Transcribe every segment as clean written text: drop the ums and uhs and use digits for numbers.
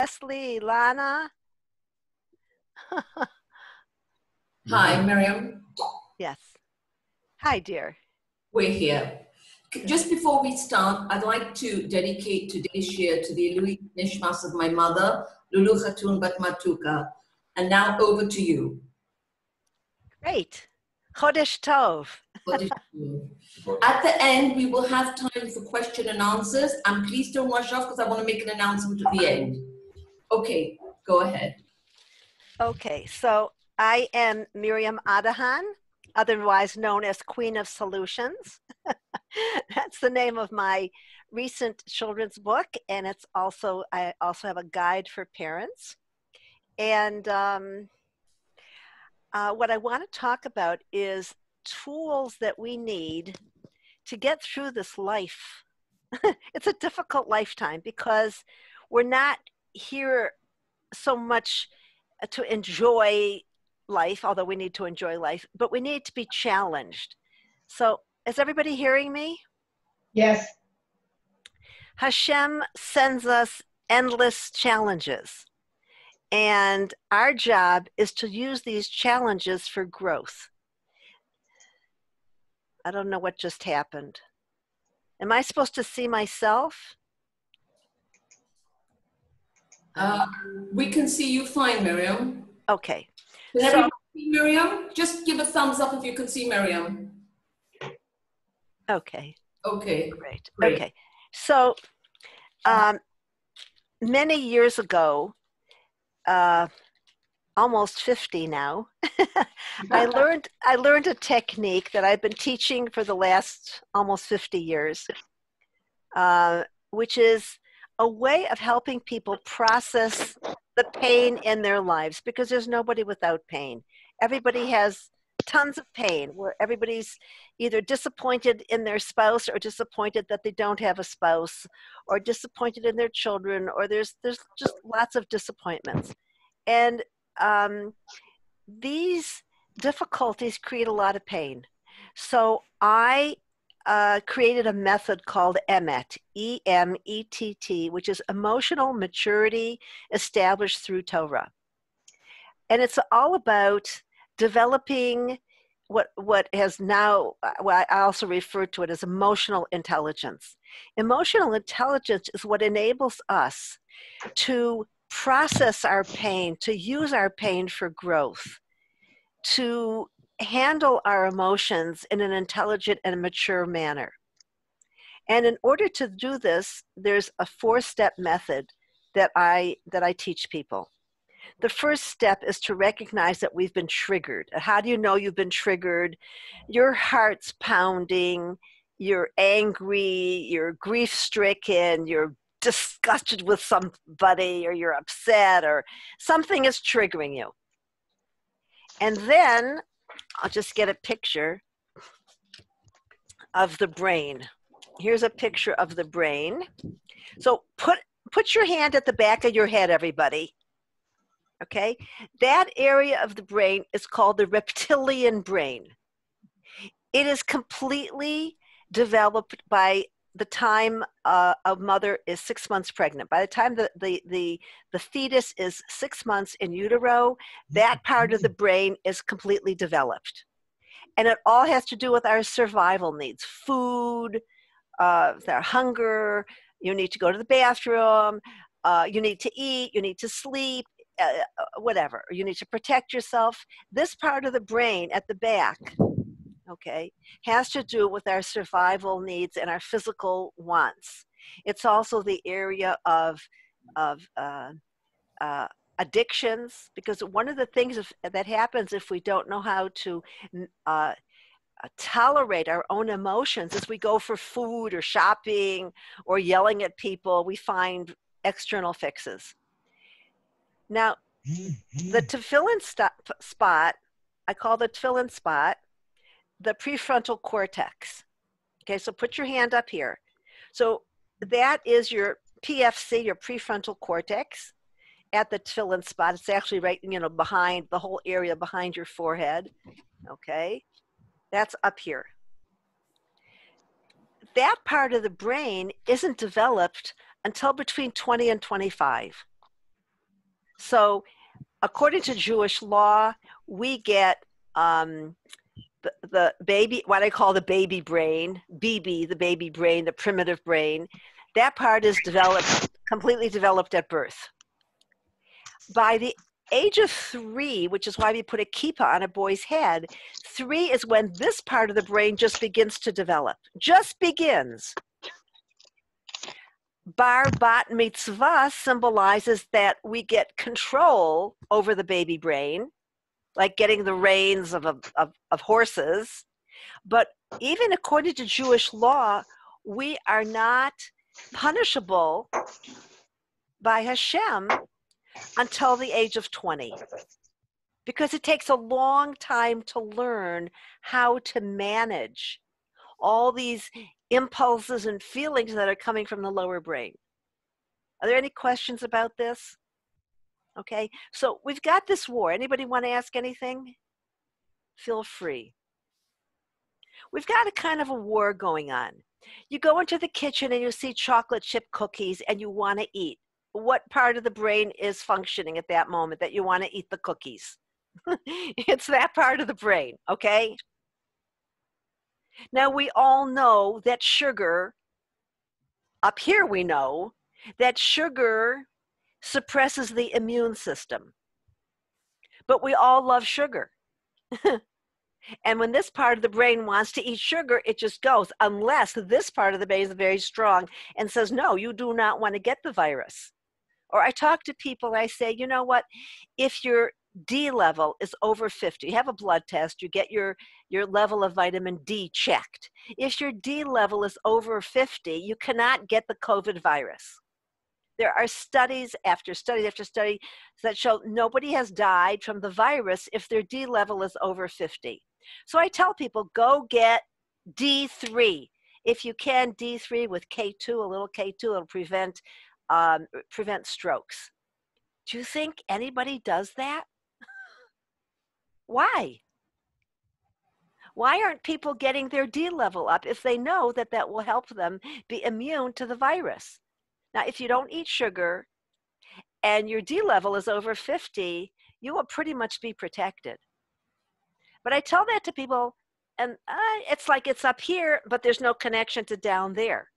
Leslie, Lana. Hi, Miriam. Yes. Hi, dear. We're here. Just before we start, I'd like to dedicate today's share to the Ilui Nishmas of my mother, Lulu Khatun Batmatuka. And now over to you. Great. Chodesh Tov. At the end, we will have time for question and answers. And please don't rush off because I want to make an announcement at the end. Okay, go ahead. Okay, so I am Miriam Adahan, otherwise known as Queen of Solutions. That's the name of my recent children's book, and I also have a guide for parents. And what I want to talk about is tools that we need to get through this life. It's a difficult lifetime because we're not here so much to enjoy life, although we need to enjoy life, but we need to be challenged. So is everybody hearing me? Yes. Hashem sends us endless challenges. And our job is to use these challenges for growth. I don't know what just happened. Am I supposed to see myself? We can see you fine, Miriam. Okay. Can everybody see Miriam? Just give a thumbs up if you can see Miriam. Okay. Okay. Great. Great. Okay. So many years ago, almost 50 now, I learned a technique that I've been teaching for the last almost 50 years, which is a way of helping people process the pain in their lives, because there's nobody without pain. Everybody has tons of pain, where everybody's either disappointed in their spouse or disappointed that they don't have a spouse, or disappointed in their children, or there's just lots of disappointments. And these difficulties create a lot of pain. So I created a method called EMETT, E-M-E-T-T, which is Emotional Maturity Established Through Torah. And it's all about developing what has now, well, I also refer to it as emotional intelligence. Emotional intelligence is what enables us to process our pain, to use our pain for growth, to handle our emotions in an intelligent and mature manner. And in order to do this, there's a 4-step method that I teach people. The first step is to recognize that we've been triggered. How do you know you've been triggered? Your heart's pounding, you're angry, you're grief-stricken, you're disgusted with somebody, or you're upset, or something is triggering you. And then I'll just get a picture of the brain. Here's a picture of the brain. So put your hand at the back of your head, everybody. Okay? That area of the brain is called the reptilian brain. It is completely developed by the time a mother is 6 months pregnant. By the time the fetus is 6 months in utero, that part of the brain is completely developed. And it all has to do with our survival needs. Food, our hunger, you need to go to the bathroom, you need to eat, you need to sleep, whatever. You need to protect yourself. This part of the brain at the back, okay, has to do with our survival needs and our physical wants. It's also the area of addictions, because one of the things that happens if we don't know how to tolerate our own emotions is we go for food or shopping or yelling at people. We find external fixes. Now, the tefillin spot, I call the tefillin spot the prefrontal cortex. Okay, so put your hand up here. So that is your PFC, your prefrontal cortex, at the tefillin spot. It's actually right, behind the whole area behind your forehead. Okay, that's up here. That part of the brain isn't developed until between 20 and 25. So according to Jewish law, we get the baby, what I call the baby brain, BB, the baby brain, the primitive brain. That part is completely developed at birth. By the age of 3, which is why we put a kippah on a boy's head, 3 is when this part of the brain just begins to develop, just begins. Bar bat mitzvah symbolizes that we get control over the baby brain, like getting the reins of horses. But even according to Jewish law, we are not punishable by Hashem until the age of 20. Because it takes a long time to learn how to manage all these impulses and feelings that are coming from the lower brain. Are there any questions about this? Okay, so we've got this war. Anybody want to ask anything? Feel free. We've got a kind of a war going on. You go into the kitchen and you see chocolate chip cookies and you want to eat. What part of the brain is functioning at that moment that you want to eat the cookies? It's that part of the brain, okay? Now we all know that sugar, up here we know, that sugar suppresses the immune system. But we all love sugar. And when this part of the brain wants to eat sugar, it just goes, unless this part of the brain is very strong and says, no, you do not want to get the virus. Or I talk to people, I say, you know what, if your D level is over 50, you have a blood test, you get your level of vitamin D checked. If your D level is over 50, you cannot get the COVID virus. There are studies after study after study that show nobody has died from the virus if their D level is over 50. So I tell people, go get D3. If you can, D3 with K2, a little K2, it'll prevent strokes. Do you think anybody does that? Why? Why aren't people getting their D level up if they know that that will help them be immune to the virus? Now, if you don't eat sugar and your D level is over 50, you will pretty much be protected. But I tell that to people, and it's like it's up here, but there's no connection to down there.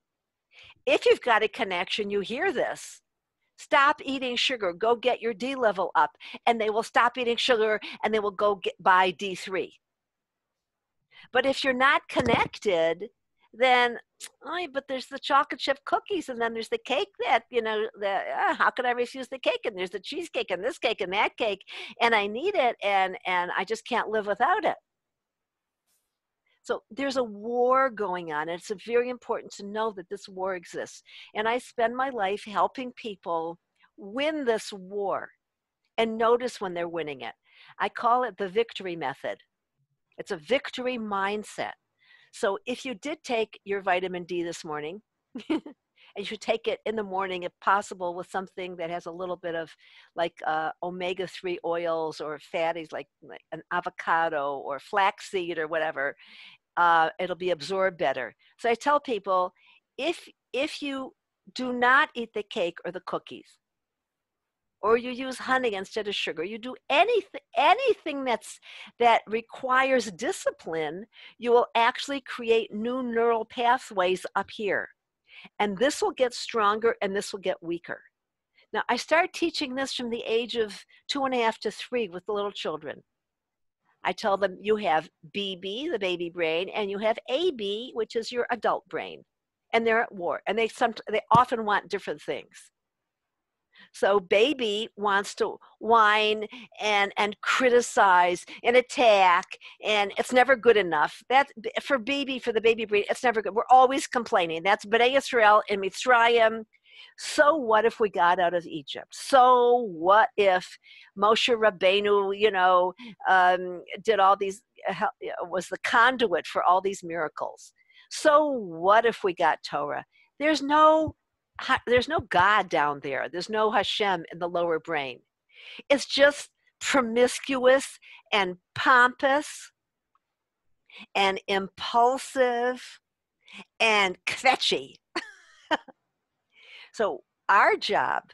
If you've got a connection, you hear this. Stop eating sugar. Go get your D level up. And they will stop eating sugar and they will go buy D3. But if you're not connected, then, but there's the chocolate chip cookies and then there's the cake that, how could I refuse the cake? And there's the cheesecake and this cake and that cake. And I need it and I just can't live without it. So there's a war going on. And it's very important to know that this war exists. And I spend my life helping people win this war and notice when they're winning it. I call it the victory method. It's a victory mindset. So if you did take your vitamin D this morning, and you should take it in the morning if possible with something that has a little bit of like omega-3 oils or fatties like an avocado or flaxseed or whatever, it'll be absorbed better. So I tell people, if you do not eat the cake or the cookies, or you use honey instead of sugar, you do anything that requires discipline, you will actually create new neural pathways up here. And this will get stronger and this will get weaker. Now, I started teaching this from the age of 2.5 to 3 with the little children. I tell them you have BB, the baby brain, and you have AB, which is your adult brain. And they're at war. And they often want different things. So baby wants to whine and criticize and attack, and it's never good enough. That's for the baby brain, it's never good. We're always complaining. That's Bnei Yisrael in Mitzrayim. So what if we got out of Egypt? So what if Moshe Rabbeinu, did all these, was the conduit for all these miracles? So what if we got Torah? There's no God down there. There's no Hashem in the lower brain. It's just promiscuous and pompous and impulsive and kvetchy. So our job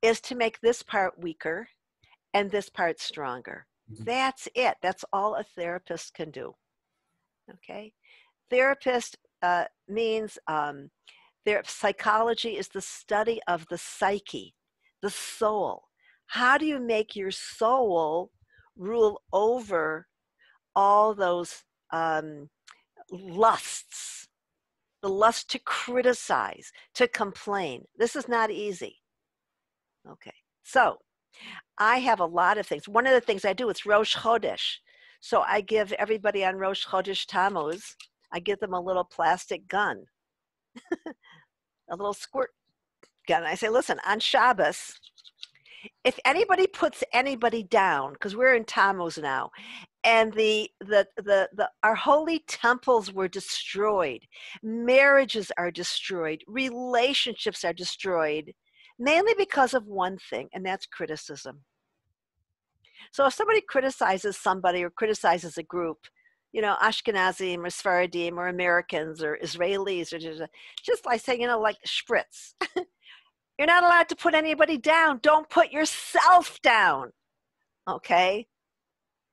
is to make this part weaker and this part stronger. That's it. That's all a therapist can do. Okay? Therapist means their psychology is the study of the psyche, the soul. How do you make your soul rule over all those lusts, the lust to criticize, to complain? This is not easy. Okay, so I have a lot of things. One of the things I do is Rosh Chodesh. So I give everybody on Rosh Chodesh Tammuz, I give them a little plastic gun, a little squirt gun. I say, listen, on Shabbos, if anybody puts anybody down, because we're in Tammuz now, and our holy temples were destroyed, marriages are destroyed, relationships are destroyed, mainly because of one thing, and that's criticism. So if somebody criticizes somebody or criticizes a group, you know, Ashkenazim or Sfaradim or Americans or Israelis, or just like saying, you know, like spritz. You're not allowed to put anybody down. Don't put yourself down. Okay?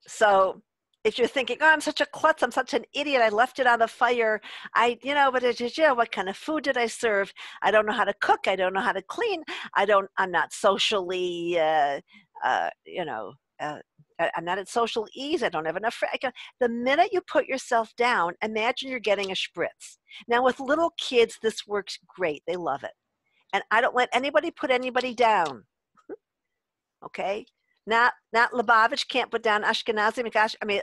So if you're thinking, oh, I'm such a klutz, I'm such an idiot, I left it on the fire, but what kind of food did I serve? I don't know how to cook, I don't know how to clean, I'm not socially, I'm not at social ease, I don't have enough friends. The minute you put yourself down, imagine you're getting a spritz. Now with little kids, this works great, they love it. And I don't let anybody put anybody down. Okay? Not Lubavitch can't put down Ashkenazim,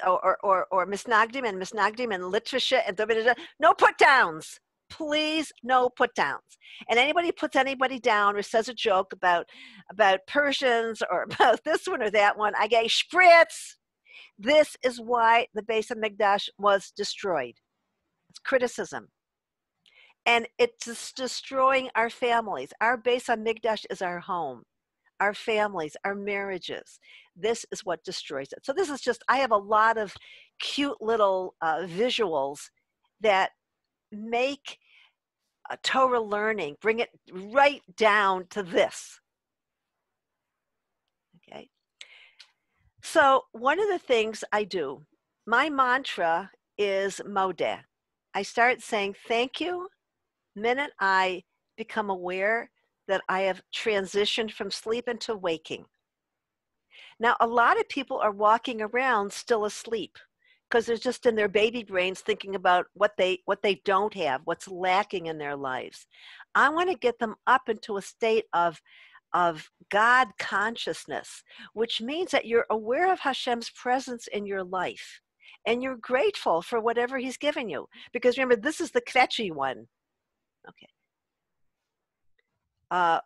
or Misnagdim and Litvisha and no put downs. Please, no put downs. And anybody puts anybody down or says a joke about Persians or about this one or that one, I get spritz. This is why the Beis HaMikdash was destroyed. It's criticism. And it's destroying our families. Our Beis HaMikdash is our home, our families, our marriages. This is what destroys it. So this is just, I have a lot of cute little visuals that make Torah learning, bring it right down to this. Okay. So one of the things I do, my mantra is Modeh. I start saying thank you minute I become aware that I have transitioned from sleep into waking. Now, a lot of people are walking around still asleep because they're just in their baby brains thinking about what they don't have, what's lacking in their lives. I want to get them up into a state of God consciousness, which means that you're aware of Hashem's presence in your life and you're grateful for whatever he's given you. Because remember, this is the kvetchy one. Okay.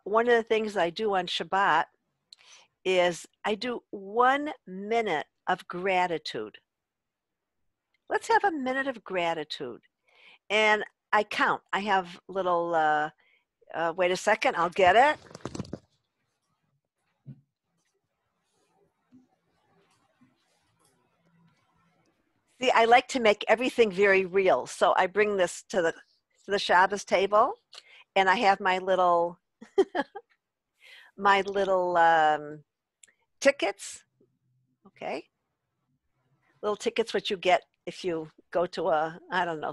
One of the things I do on Shabbat is I do 1 minute of gratitude. Let's have a minute of gratitude. And I count. I have little, wait a second, I'll get it. See, I like to make everything very real. So I bring this to the Shabbos table, and I have my little tickets. Okay, little tickets what you get if you go to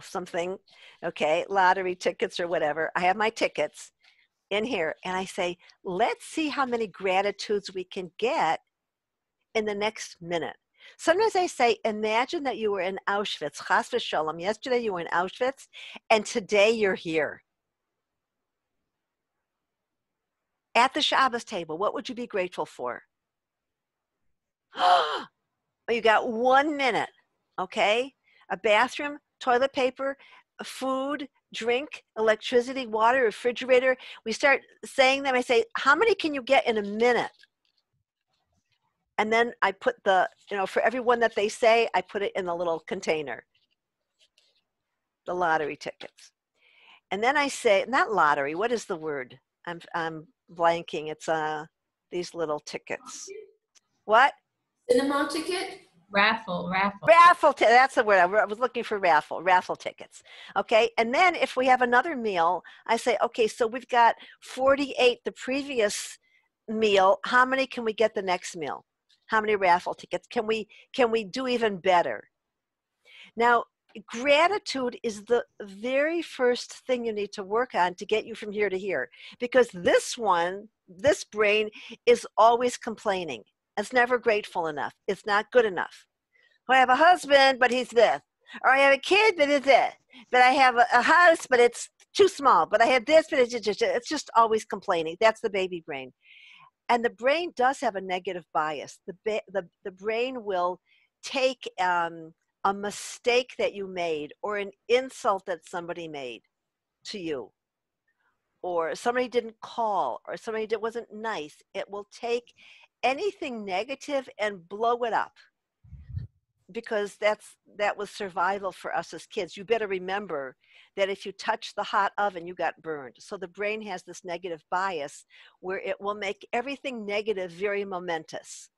something. Okay, lottery tickets or whatever. I have my tickets in here, and I say, let's see how many gratitudes we can get in the next minute. Sometimes I say, imagine that you were in Auschwitz, Chas v'sholom. Yesterday you were in Auschwitz, and today you're here. At the Shabbos table, what would you be grateful for? You got 1 minute, okay? A bathroom, toilet paper, food, drink, electricity, water, refrigerator. We start saying them. I say, how many can you get in a minute? And then I put for every one that they say, I put it in a little container, the lottery tickets. And then I say, not lottery, what is the word? I'm blanking. It's these little tickets. What? Cinema ticket? Raffle. That's the word. I was looking for raffle tickets. Okay. And then if we have another meal, I say, okay, so we've got 48 the previous meal, how many can we get the next meal? How many raffle tickets? Can we do even better? Now, gratitude is the very first thing you need to work on to get you from here to here, because this brain is always complaining. It's never grateful enough. It's not good enough. I have a husband, but he's this. Or I have a kid, but it's this. But I have a house, but it's too small. But I have this, but it's just always complaining. That's the baby brain. And the brain does have a negative bias. The brain will take a mistake that you made, or an insult that somebody made to you, or somebody didn't call, or somebody that wasn't nice. It will take anything negative and blow it up, because that was survival for us as kids. You better remember that if you touch the hot oven, you got burned. So the brain has this negative bias where it will make everything negative very momentous.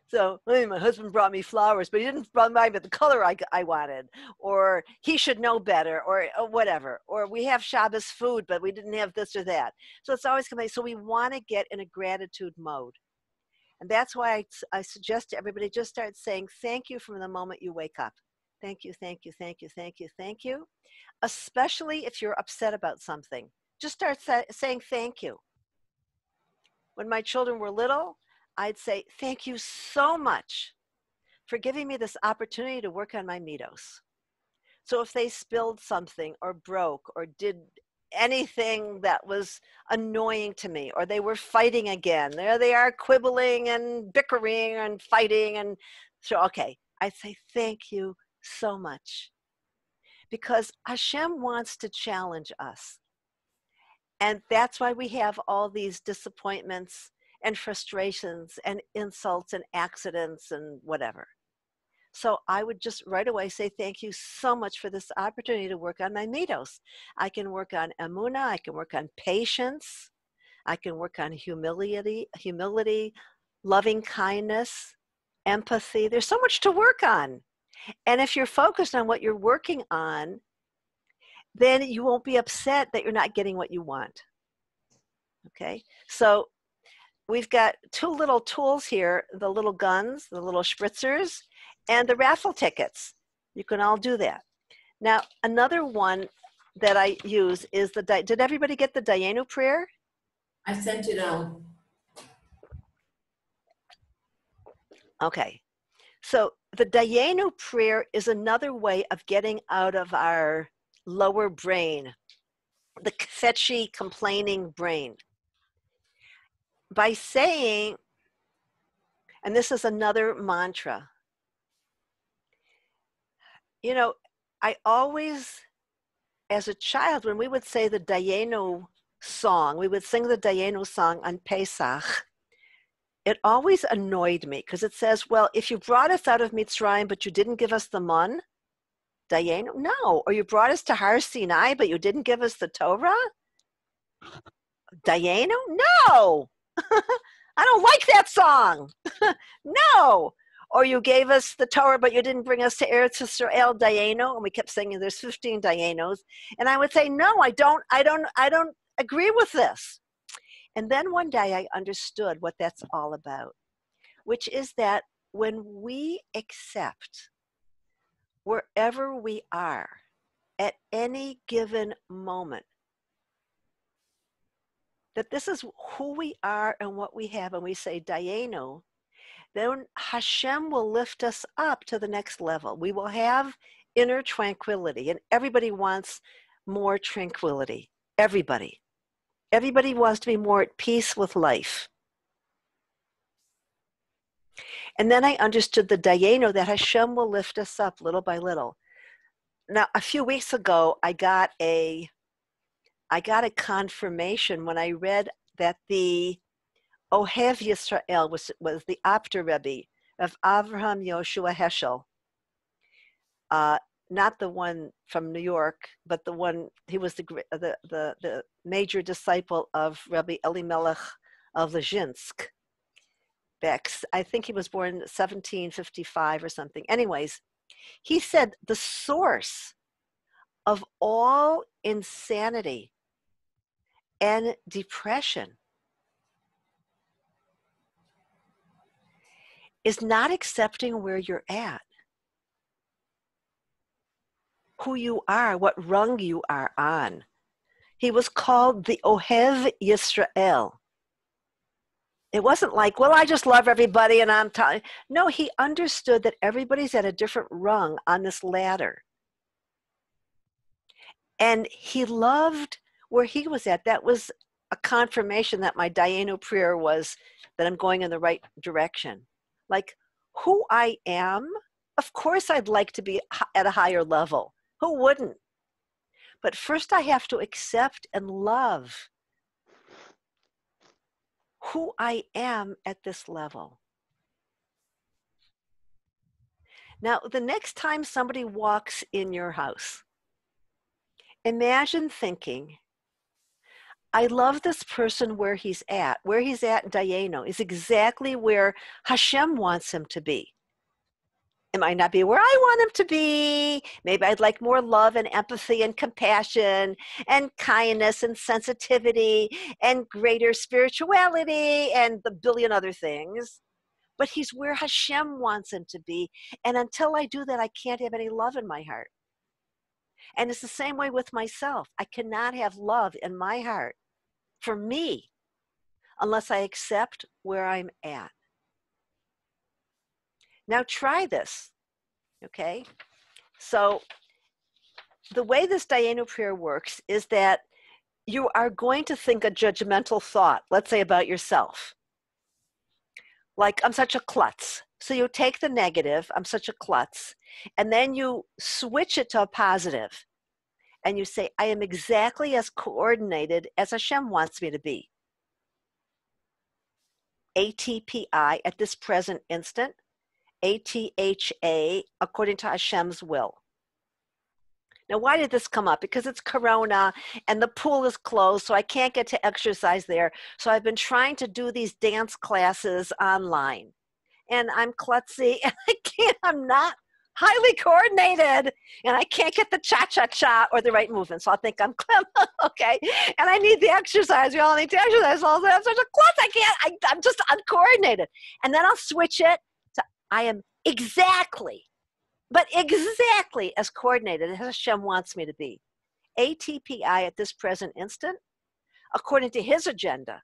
So, hey, my husband brought me flowers, but he didn't buy me the color I wanted, or he should know better, or whatever. Or we have Shabbos food, but we didn't have this or that. So it's always coming. So we want to get in a gratitude mode. And that's why I suggest to everybody, just start saying thank you from the moment you wake up. Thank you, thank you, thank you, thank you, thank you. Especially if you're upset about something. Just start saying thank you. When my children were little, I'd say, thank you so much for giving me this opportunity to work on my middos. So if they spilled something or broke or did anything that was annoying to me, or they were fighting again, there they are quibbling and bickering and fighting, and so, okay, I'd say thank you so much, because Hashem wants to challenge us. And that's why we have all these disappointments and frustrations and insults and accidents and whatever. So I would just right away say, thank you so much for this opportunity to work on my middos. I can work on emunah, I can work on patience, I can work on humility, loving kindness, empathy. There's so much to work on. And if you're focused on what you're working on, then you won't be upset that you're not getting what you want. Okay? So we've got two little tools here, the little guns, the little spritzers, and the raffle tickets. You can all do that. Now, another one that I use is did everybody get the Dayenu prayer? I sent it out. Okay. So the Dayenu prayer is another way of getting out of our lower brain, the kvetchy, complaining brain. By saying, and this is another mantra, you know, I always, as a child, when we would say the Dayenu song, we would sing the Dayenu song on Pesach, it always annoyed me, because it says, well, if you brought us out of Mitzrayim, but you didn't give us the mun, Dayenu? No. Or you brought us to Har Sinai, but you didn't give us the Torah? Dayenu? No. I don't like that song. No. Or you gave us the Torah, but you didn't bring us to Eretz Yisrael, Dayenu. And we kept singing, there's 15 Dayenos. And I would say, no, I don't agree with this. And then one day I understood what that's all about, which is that when we accept wherever we are at any given moment, that this is who we are and what we have, and we say Dayenu, then Hashem will lift us up to the next level. We will have inner tranquility, and everybody wants more tranquility. Everybody. Everybody wants to be more at peace with life. And then I understood the Dayenu, that Hashem will lift us up little by little. Now, a few weeks ago, I got a confirmation when I read that the Ohev Yisrael was the Apter Rebbe of Avraham Yoshua Heschel. Not the one from New York, but the one, he was the major disciple of Rabbi Elimelech of Lezhinsk. I think he was born in 1755 or something. Anyways, he said the source of all insanity and depression is not accepting where you're at, who you are, what rung you are on. He was called the Ohev Yisrael. It wasn't like, well, I just love everybody and I'm telling. No, he understood that everybody's at a different rung on this ladder. And he loved where he was at. That was a confirmation that my Dayenu prayer was that I'm going in the right direction. Like who I am, of course I'd like to be at a higher level. Who wouldn't? But first I have to accept and love who I am at this level. Now, the next time somebody walks in your house, imagine thinking, I love this person where he's at. Where he's at in Dayenu is exactly where Hashem wants him to be. It might not be where I want him to be. Maybe I'd like more love and empathy and compassion and kindness and sensitivity and greater spirituality and the billion other things. But he's where Hashem wants him to be. And until I do that, I can't have any love in my heart. And it's the same way with myself. I cannot have love in my heart for me unless I accept where I'm at. Now try this, okay? So the way this Dayenu prayer works is that you are going to think a judgmental thought, let's say about yourself. Like, I'm such a klutz. So you take the negative, I'm such a klutz, and then you switch it to a positive. And you say, I am exactly as coordinated as Hashem wants me to be. ATPI at this present instant. ATHA according to Hashem's will. Now, why did this come up? Because it's Corona and the pool is closed, so I can't get to exercise there. So I've been trying to do these dance classes online. And I'm klutzy and I'm not highly coordinated and I can't get the cha-cha-cha or the right movement. So I think I'm okay. And I need the exercise. We all need to exercise. So I'm such a klutz. I'm just uncoordinated. And then I'll switch it to I am exactly as coordinated as Hashem wants me to be. ATPI at this present instant, according to his agenda.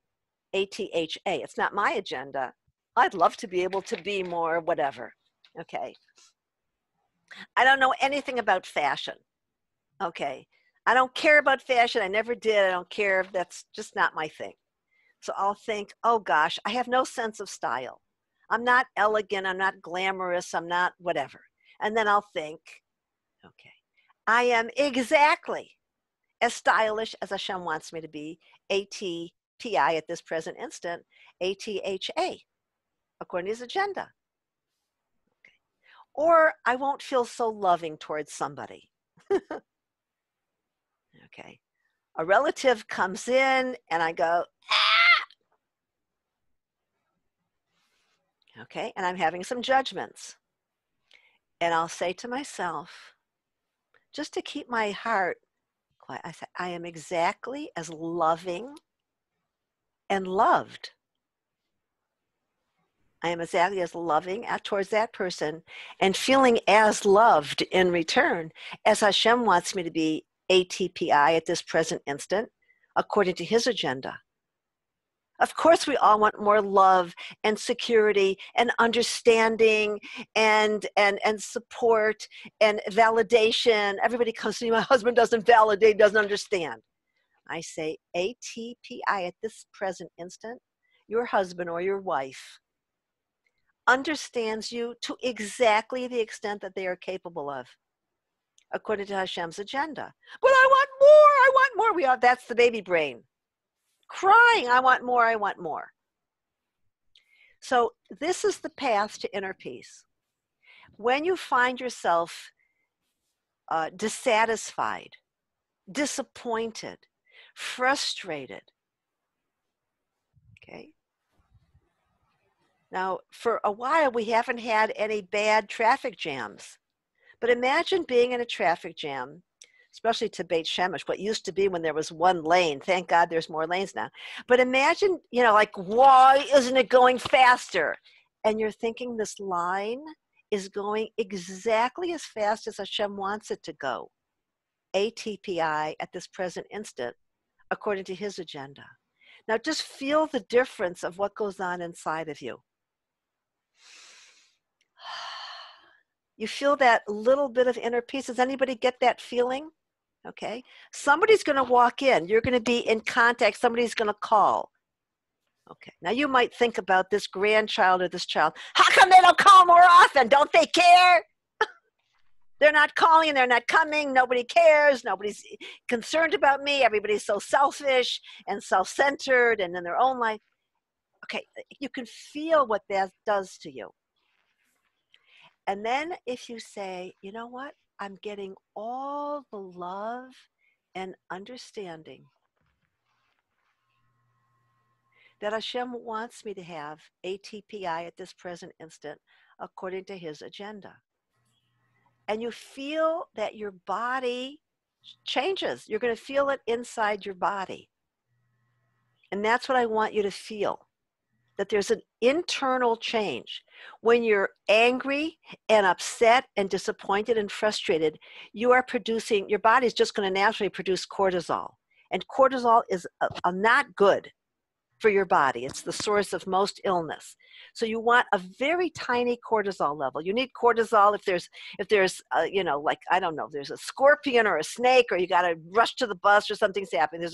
ATHA. It's not my agenda. I'd love to be able to be more whatever. Okay. I don't know anything about fashion. Okay. I don't care about fashion. I never did. I don't care. That's just not my thing. So I'll think, oh gosh, I have no sense of style. I'm not elegant. I'm not glamorous. I'm not whatever. And then I'll think, okay, I am exactly as stylish as Hashem wants me to be. ATPI at this present instant. ATHA according to his agenda. Okay. Or I won't feel so loving towards somebody. Okay. A relative comes in and I go, ah! Okay, and I'm having some judgments. And I'll say to myself, just to keep my heart quiet, I say, I am exactly as loving and loved. I am exactly as loving towards that person and feeling as loved in return as Hashem wants me to be. ATPI at this present instant, according to his agenda. Of course, we all want more love and security and understanding and support and validation. Everybody comes to me, my husband doesn't validate, doesn't understand. I say, ATPI at this present instant, your husband or your wife understands you to exactly the extent that they are capable of, according to Hashem's agenda. But I want more. That's the baby brain. Crying, I want more. So this is the path to inner peace. When you find yourself dissatisfied, disappointed, frustrated, okay? Now, for a while, we haven't had any bad traffic jams. But imagine being in a traffic jam, especially to Beit Shemesh, what used to be when there was one lane. Thank God there's more lanes now. But imagine, like, why isn't it going faster? and you're thinking this line is going exactly as fast as Hashem wants it to go, ATPI at this present instant, according to his agenda. Now just feel the difference of what goes on inside of you. You feel that little bit of inner peace. Does anybody get that feeling? Okay. Somebody's going to walk in. You're going to be in contact. Somebody's going to call. Okay. Now you might think about this grandchild or this child. How come they don't call more often? Don't they care? They're not calling. They're not coming. Nobody cares. Nobody's concerned about me. Everybody's so selfish and self-centered and in their own life. Okay. You can feel what that does to you. And then if you say, you know what? I'm getting all the love and understanding that Hashem wants me to have, ATPI at this present instant, according to his agenda. And you feel that your body changes. You're going to feel it inside your body. And that's what I want you to feel, that there's an internal change. When you're angry and upset and disappointed and frustrated, you are producing, your body's just going to naturally produce cortisol. And cortisol is not good for your body. It's the source of most illness. So you want a very tiny cortisol level. You need cortisol if there's you know, like, I don't know, there's a scorpion or a snake, or you got to rush to the bus or something's happening.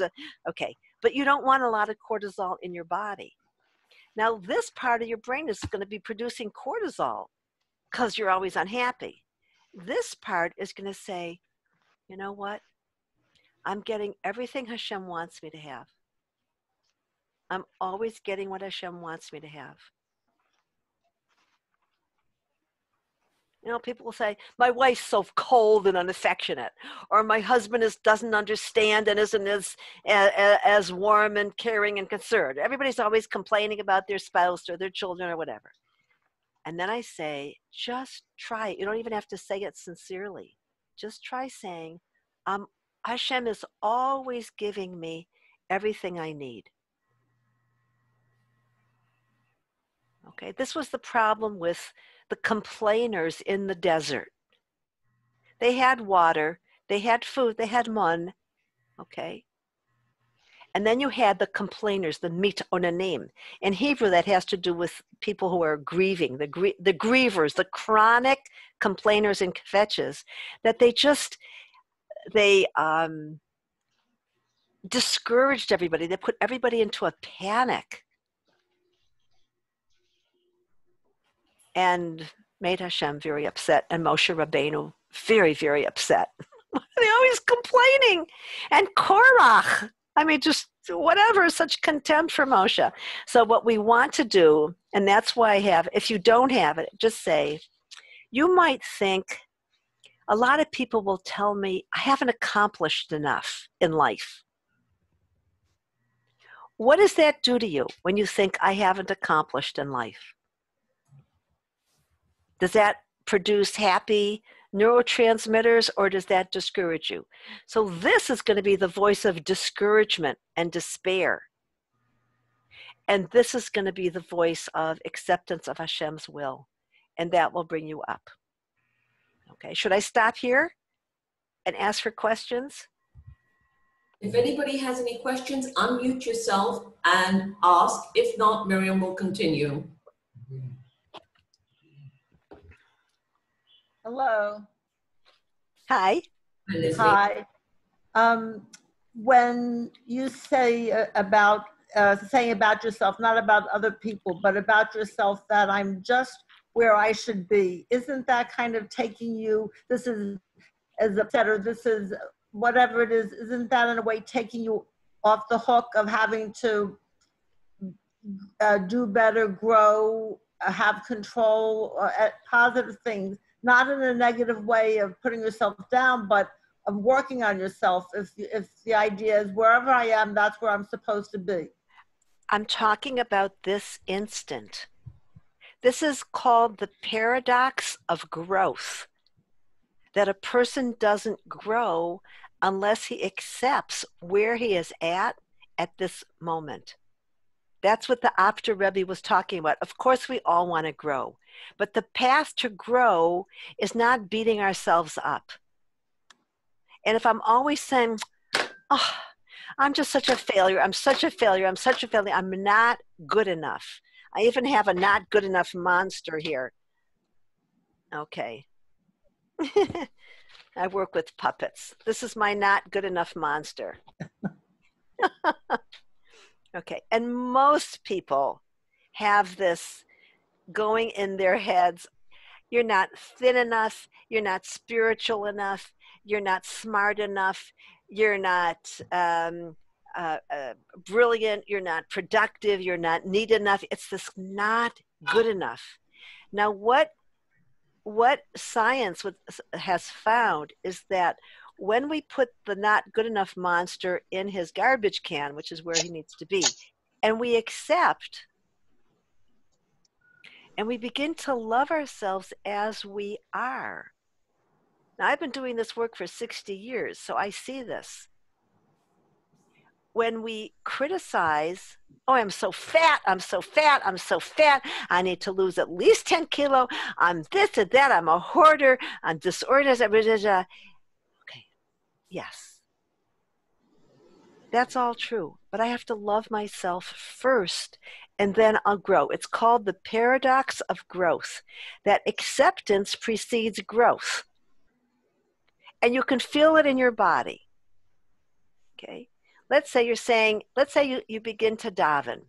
Okay, but you don't want a lot of cortisol in your body. Now, this part of your brain is going to be producing cortisol because you're always unhappy. This part is going to say, you know what? I'm getting everything Hashem wants me to have. I'm always getting what Hashem wants me to have. You know, people will say, my wife's so cold and unaffectionate, or my husband doesn't understand and isn't as warm and caring and concerned. Everybody's always complaining about their spouse or their children or whatever. And then I say, just try it. You don't even have to say it sincerely. Just try saying, Hashem is always giving me everything I need. Okay, this was the problem with the complainers in the desert. They had water, they had food, they had mun, okay? And then you had the complainers, the mit onanim. In Hebrew, that has to do with people who are grieving, the grievers, the chronic complainers and kvetches, that they discouraged everybody. They put everybody into a panic. And made Hashem very upset, and Moshe Rabbeinu very, very upset. They're always complaining. And Korach, I mean, just whatever, such contempt for Moshe. So what we want to do, and that's why I have, if you don't have it, just say, you might think, a lot of people will tell me, I haven't accomplished enough in life. What does that do to you when you think I haven't accomplished in life? Does that produce happy neurotransmitters, or does that discourage you? So this is going to be the voice of discouragement and despair. And this is going to be the voice of acceptance of Hashem's will. And that will bring you up. Okay, should I stop here and ask for questions? If anybody has any questions, unmute yourself and ask. If not, Miriam will continue. Hello. Hi. Hi. When you say about saying about yourself, not about other people, but about yourself, that I'm just where I should be, isn't that kind of taking you, this is as upset, or this is whatever it is, isn't that in a way taking you off the hook of having to do better, grow, have control, positive things? Not in a negative way of putting yourself down, but of working on yourself. If the idea is wherever I am, that's where I'm supposed to be. I'm talking about this instant. This is called the paradox of growth. That a person doesn't grow unless he accepts where he is at this moment. That's what the Apter Rebbe was talking about. Of course, we all want to grow, but the path to grow is not beating ourselves up. And if I'm always saying, oh, I'm just such a failure, I'm such a failure, I'm such a failure, I'm not good enough. I even have a not good enough monster here. Okay. I work with puppets. This is my not good enough monster. Okay. And most people have this going in their heads. You're not thin enough. You're not spiritual enough. You're not smart enough. You're not brilliant. You're not productive. You're not neat enough. It's this not good enough. Now, what science has found is that when we put the not good enough monster in his garbage can, which is where he needs to be, and we accept and we begin to love ourselves as we are. Now, I've been doing this work for 60 years, so I see this. When we criticize, oh, I'm so fat, I'm so fat, I'm so fat, I need to lose at least 10 kilo, I'm this and that, I'm a hoarder, I'm disorganized, okay, yes. That's all true, but I have to love myself first, and then I'll grow. It's called the paradox of growth, that acceptance precedes growth. And you can feel it in your body, okay? Let's say you begin to daven,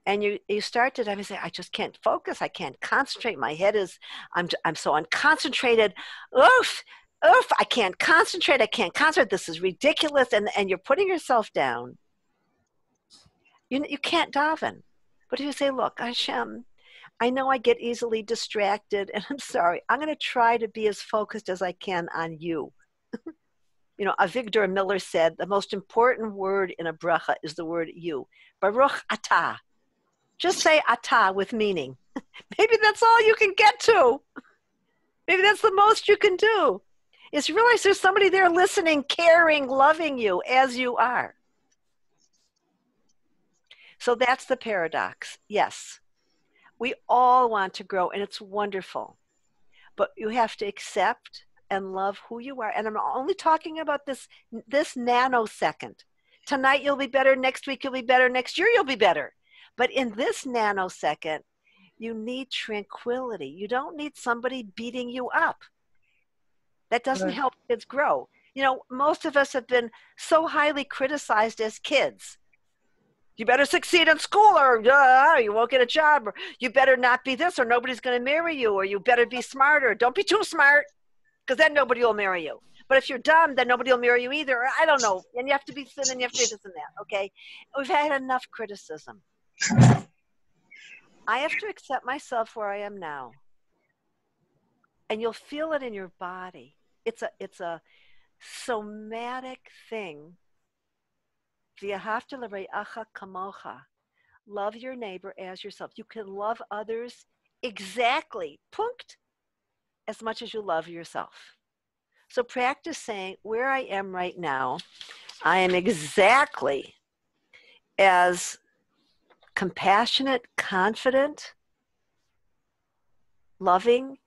and you start to dive and say, I just can't focus, I can't concentrate, my head is, I'm so unconcentrated, oof, I can't concentrate, this is ridiculous, and you're putting yourself down. You can't daven. But if you say, look, Hashem, I know I get easily distracted, and I'm sorry, I'm going to try to be as focused as I can on you. You know, Avigdor Miller said, the most important word in a bracha is the word you. Baruch atah. Just say atah with meaning. Maybe that's all you can get to. Maybe that's the most you can do. Is realize there's somebody there listening, caring, loving you as you are. So that's the paradox. Yes, we all want to grow, and it's wonderful. But you have to accept and love who you are. And I'm only talking about this nanosecond. Tonight you'll be better, next week you'll be better, next year you'll be better. But in this nanosecond, you need tranquility. You don't need somebody beating you up. That doesn't help kids grow. You know, most of us have been so highly criticized as kids. You better succeed in school, or you won't get a job, or you better not be this, or nobody's going to marry you, or you better be smarter. Don't be too smart, because then nobody will marry you. But if you're dumb, then nobody will marry you either. Or I don't know. And you have to be thin, and you have to be this and that, okay? We've had enough criticism. I have to accept myself where I am now. And you'll feel it in your body. It's a somatic thing. V'ahavta l're'acha kamocha. Love your neighbor as yourself. You can love others exactly, punkt, as much as you love yourself. So practice saying, where I am right now, I am exactly as compassionate, confident, loving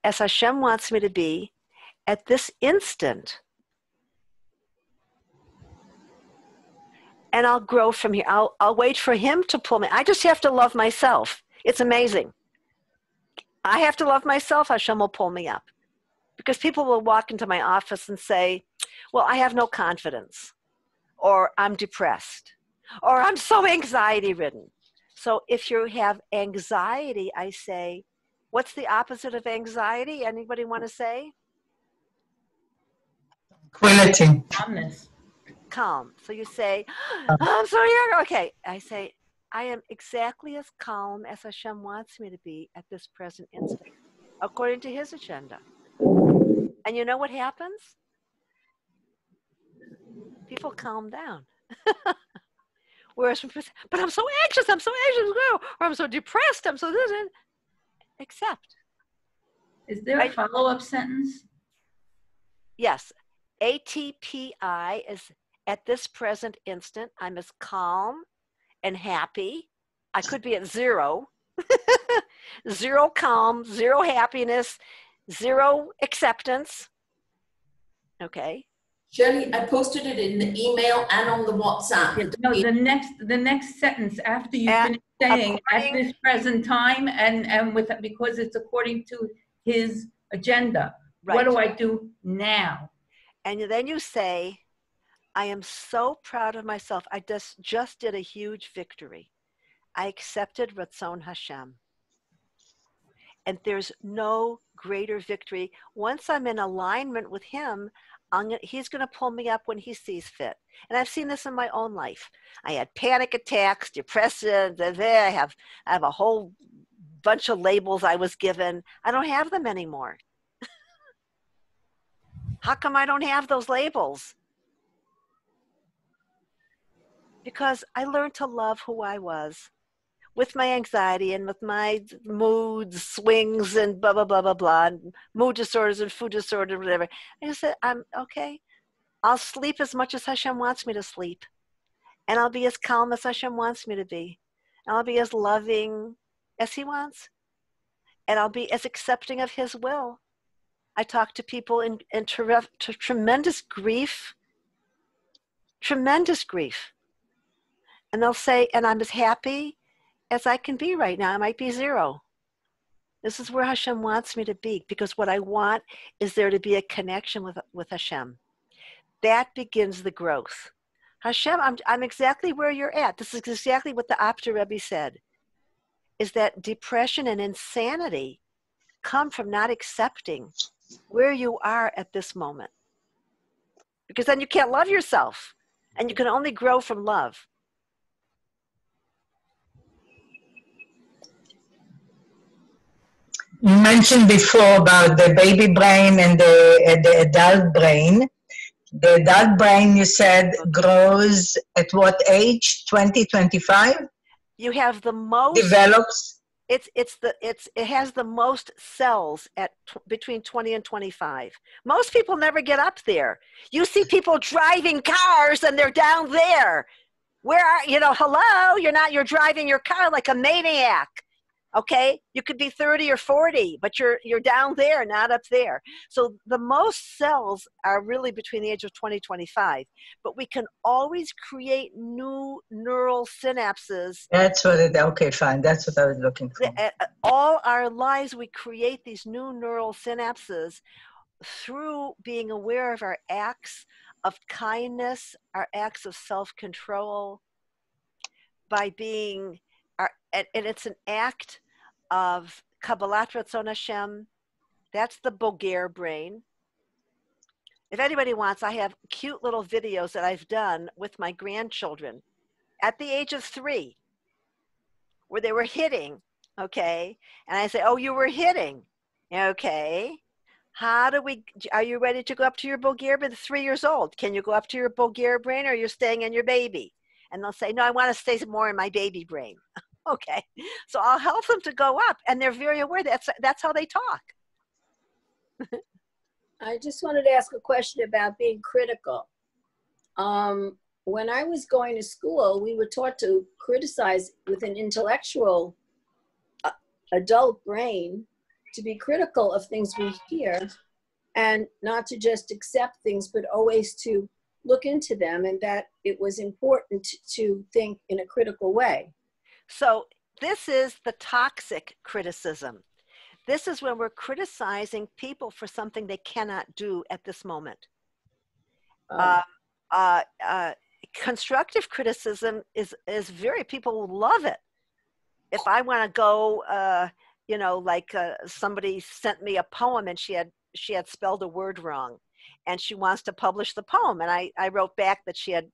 as Hashem wants me to be at this instant. And I'll grow from here. I'll wait for him to pull me. I just have to love myself. It's amazing. I have to love myself. Hashem will pull me up. Because people will walk into my office and say, well, I have no confidence, or I'm depressed, or I'm so anxiety ridden. So if you have anxiety, I say, what's the opposite of anxiety? Anybody want to say? Tranquility. Calmness. Calm. So you say, I'm so young. Okay. I say, I am exactly as calm as Hashem wants me to be at this present instant, according to his agenda. And you know what happens? People calm down. Whereas, but I'm so anxious, or I'm so depressed, I'm so this. Accept. Is there a follow-up sentence? Yes. ATPI is at this present instant. I'm as calm and happy I could be at 0, 0 calm, 0 happiness, 0 acceptance. Okay. Shirley, I posted it in the email and on the WhatsApp. No, the next sentence after you At- finish saying at according- this present time and with because it's according to his agenda. What Right. do I do now? And then you say, I am so proud of myself. I just did a huge victory. I accepted Ratzon Hashem. And there's no greater victory. Once I'm in alignment with him, he's going to pull me up when he sees fit. And I've seen this in my own life. I had panic attacks, depression, I have a whole bunch of labels I was given. I don't have them anymore. How come I don't have those labels? Because I learned to love who I was with my anxiety and with my moods, swings, and blah, blah, blah, blah, blah, and mood disorders and food disorders, whatever. I said, I'm okay. I'll sleep as much as Hashem wants me to sleep. And I'll be as calm as Hashem wants me to be. And I'll be as loving as he wants. And I'll be as accepting of his will. I talk to people in tremendous grief. Tremendous grief. And they'll say, and I'm as happy as I can be right now. I might be 0. This is where Hashem wants me to be, because what I want is there to be a connection with Hashem. That begins the growth. Hashem, I'm exactly where you're at. This is exactly what the Apter Rebbe said, is that depression and insanity come from not accepting where you are at this moment. Because then you can't love yourself, and you can only grow from love. You mentioned before about the baby brain and the adult brain. The adult brain, you said, grows at what age? 20, 25? You have the most Develops? It has the most cells at between 20 and 25. Most people never get up there. You see people driving cars and they're down there. Where are, hello, you're driving your car like a maniac. Okay, you could be 30 or 40, but you're down there, not up there. So the most cells are really between the age of 20 and 25, but we can always create new neural synapses. That's what okay, fine. That's what I was looking for. All our lives, we create these new neural synapses through being aware of our acts of kindness, our acts of self-control, by being and it's an act of Kabbalat Ratzon Hashem. That's the Boger brain. If anybody wants, I have cute little videos that I've done with my grandchildren at the age of 3, where they were hitting, okay? And I say, oh, you were hitting, okay? Are you ready to go up to your Boger brain? 3 years old. Can you go up to your Boger brain, or you're staying in your baby? And they'll say, no, I want to stay more in my baby brain. Okay, so I'll help them to go up, and they're very aware that's how they talk. I just wanted to ask a question about being critical. When I was going to school, we were taught to criticize with an intellectual adult brain, to be critical of things we hear, and not to just accept things, but always to look into them, and that it was important to think in a critical way. So this is the toxic criticism. This is when we're criticizing people for something they cannot do at this moment. Constructive criticism is very, people love it. If I want to go, somebody sent me a poem and she had spelled a word wrong, and she wants to publish the poem, and I wrote back that she had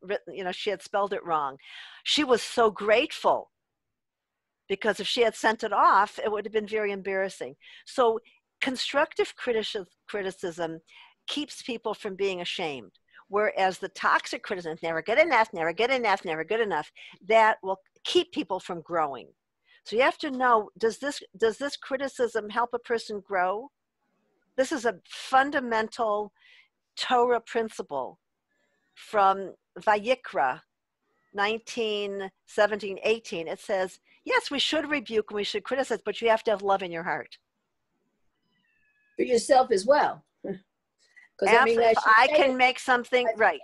written, she had spelled it wrong. She was so grateful, because if she had sent it off, it would have been very embarrassing. So constructive criticism keeps people from being ashamed, whereas the toxic criticism, never good enough, never good enough, never good enough, that will keep people from growing. So you have to know, does this criticism help a person grow? This is a fundamental Torah principle from Vayikra, 19, 17, 18, it says, yes, we should rebuke and we should criticize, but you have to have love in your heart. For yourself as well. Because I mean, If I can make something right,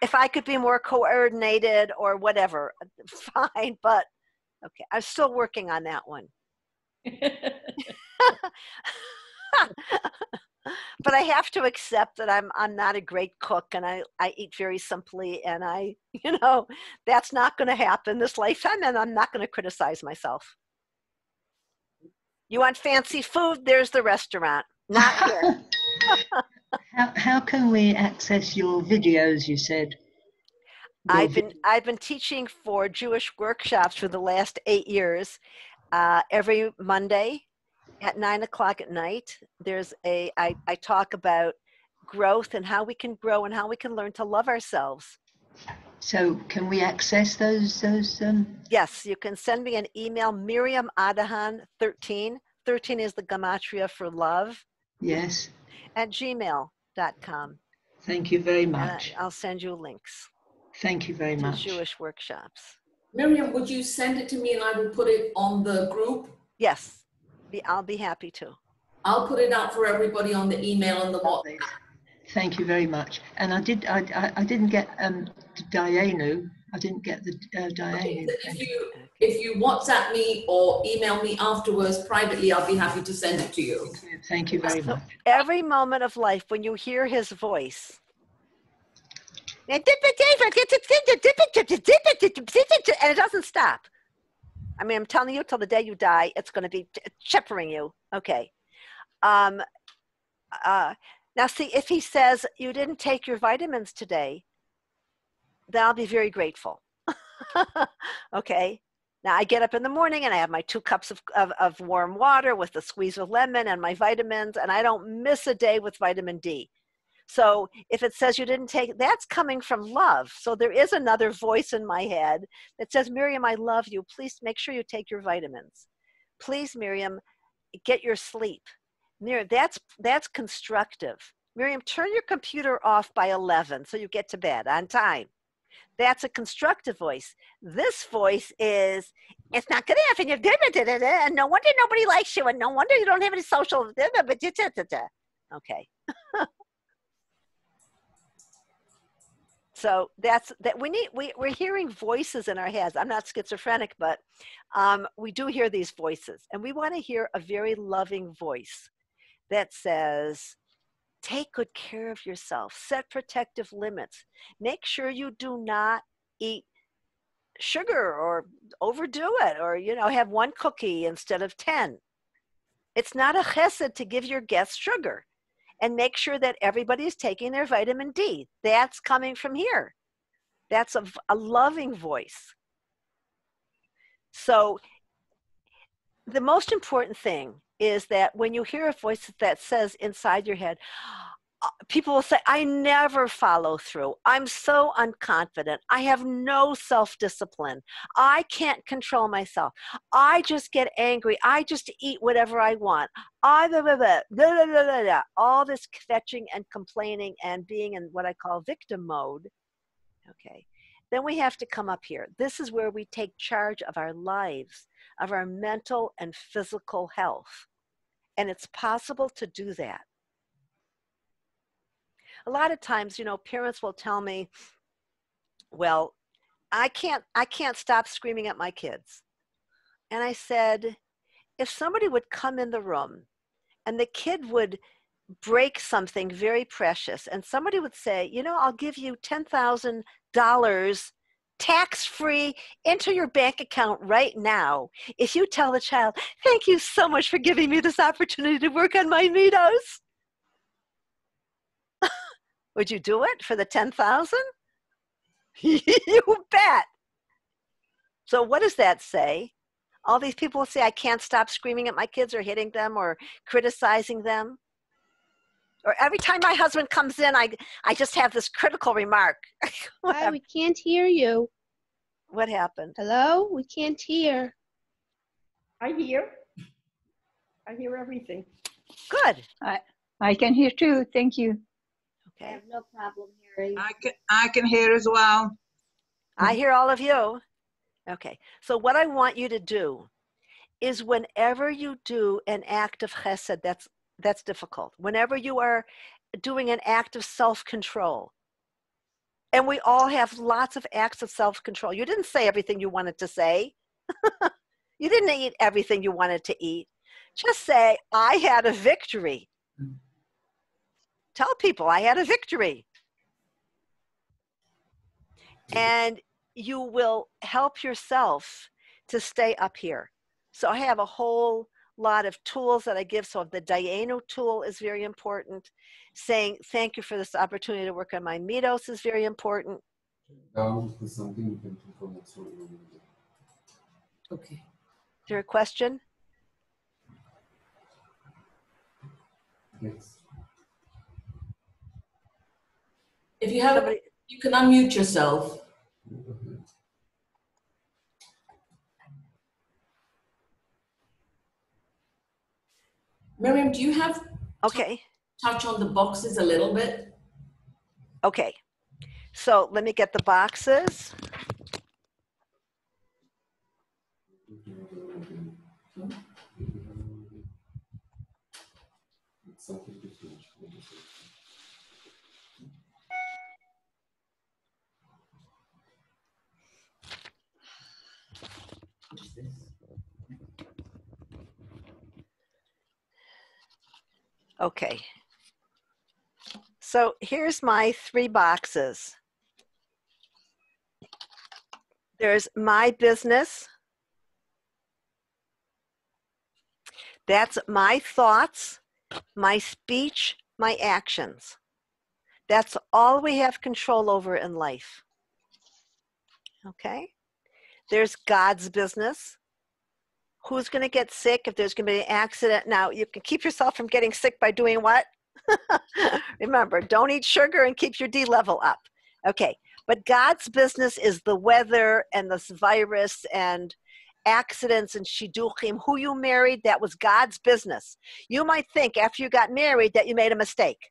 if I could be more coordinated or whatever, fine, but okay, I'm still working on that one. But I have to accept that I'm not a great cook, and I eat very simply, and that's not going to happen this lifetime, and I'm not going to criticize myself. You want fancy food? There's the restaurant. Not here. How can we access your videos, you said? I've been teaching for Jewish workshops for the last 8 years. Every Monday at 9 o'clock at night, I talk about growth and how we can grow and how we can learn to love ourselves. So can we access those? Yes, you can send me an email, Miriam Adahan 13. 13 is the gematria for love. Yes. At gmail.com. Thank you very much. I'll send you links. Thank you very much. To Jewish workshops. Miriam, would you send it to me and I will put it on the group? Yes, I'll be happy to. I'll put it out for everybody on the email and the WhatsApp. Thank you very much. And I didn't get Dayenu. I didn't get the Dayenu. Okay, if you WhatsApp me or email me afterwards privately, I'll be happy to send it to you. Thank you very much. Every moment of life, when you hear his voice, and it doesn't stop. I mean, I'm telling you, till the day you die, it's going to be chippering you. Okay. Now, see, if he says you didn't take your vitamins today, then I'll be very grateful. Okay. Now, I get up in the morning and I have my 2 cups of warm water with a squeeze of lemon and my vitamins, and I don't miss a day with vitamin D. So if it says you didn't take, that's coming from love. So there is another voice in my head that says, Miriam, I love you. Please make sure you take your vitamins. Please, Miriam, get your sleep. Miriam, that's constructive. Miriam, turn your computer off by 11 so you get to bed on time. That's a constructive voice. This voice is, it's not going to happen. And no wonder nobody likes you, and no wonder you don't have any social. Okay. So we're hearing voices in our heads. I'm not schizophrenic, but we do hear these voices, and we want to hear a very loving voice that says, take good care of yourself, set protective limits, make sure you do not eat sugar or overdo it, or have 1 cookie instead of 10. It's not a chesed to give your guests sugar. And make sure that everybody is taking their vitamin D. That's coming from here. That's a loving voice. So the most important thing is that when you hear a voice that says inside your head, people will say, I never follow through. I'm so unconfident. I have no self-discipline. I can't control myself. I just get angry. I just eat whatever I want. All this fetching and complaining and being in what I call victim mode. Okay. Then we have to come up here. This is where we take charge of our lives, of our mental and physical health. And it's possible to do that. A lot of times, parents will tell me, well, I can't stop screaming at my kids. And I said, if somebody would come in the room and the kid would break something very precious and somebody would say, I'll give you $10,000 tax-free into your bank account right now if you tell the child, thank you so much for giving me this opportunity to work on my middos. Would you do it for the 10,000? You bet. So what does that say? All these people say, I can't stop screaming at my kids or hitting them or criticizing them. Or every time my husband comes in, I just have this critical remark. Hi, we can't hear you. What happened? Hello? We can't hear. I hear. I hear everything. Good. I can hear too. Thank you. I have no problem hearing. I can hear as well. I hear all of you. Okay. So what I want you to do is whenever you do an act of chesed, that's difficult. Whenever you are doing an act of self-control, and we all have lots of acts of self-control. You didn't say everything you wanted to say. You didn't eat everything you wanted to eat. Just say, I had a victory. Tell people I had a victory. And you will help yourself to stay up here. So I have a whole lot of tools that I give. So the Dayenu tool is very important. Saying thank you for this opportunity to work on my midos is very important. Okay. Is there a question? Yes. If you have, you can unmute yourself. Miriam, do you have touch on the boxes a little bit? Okay. So let me get the boxes. Okay. So here's my 3 boxes. There's my business. That's my thoughts, my speech, my actions. That's all we have control over in life. Okay? There's God's business. Who's going to get sick if there's going to be an accident? Now, you can keep yourself from getting sick by doing what? Remember, don't eat sugar and keep your D level up. Okay, but God's business is the weather and this virus and accidents and shidduchim. Who you married, that was God's business. You might think after you got married that you made a mistake.